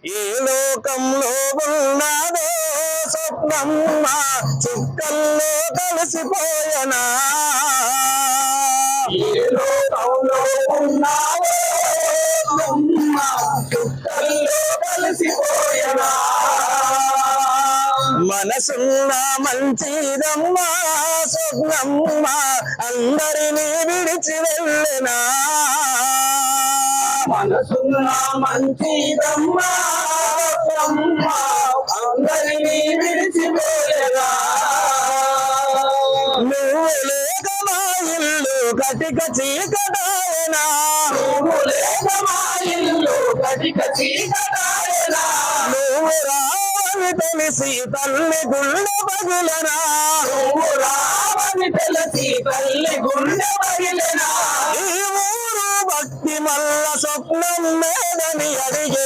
ఈ లోకంలో ఉన్నదో స్వప్నమ్మ చుక్కల్లో కలిసిపోయనా ఈ లోకంలో ఉన్నదో స్వప్నమ్మ చుక్కల్లో కలిసిపోయనా మనసున్న మంచిదమ్మా స్వప్నమ్మ అందరినీ విడిచి వెళ్ళనా మనసున్న మంచిదమ్మా స్వప్నమ్మ అందరినీ విడిచి వెళ్ళనా నువ్వు లేక మా ఇల్లు కటిక చీకటాయనా నువ్వు లేక మా ఇల్లు కటిక చీకటాయనా నువ్వు రావని తెలిసి తల్లి గుండె పగిలనా నువ్వు రావని తెలిసి తల్లి గుండె పగిలనా ఈ ఊరు భక్తి మల్ల స్వప్నం మేదని అడిగే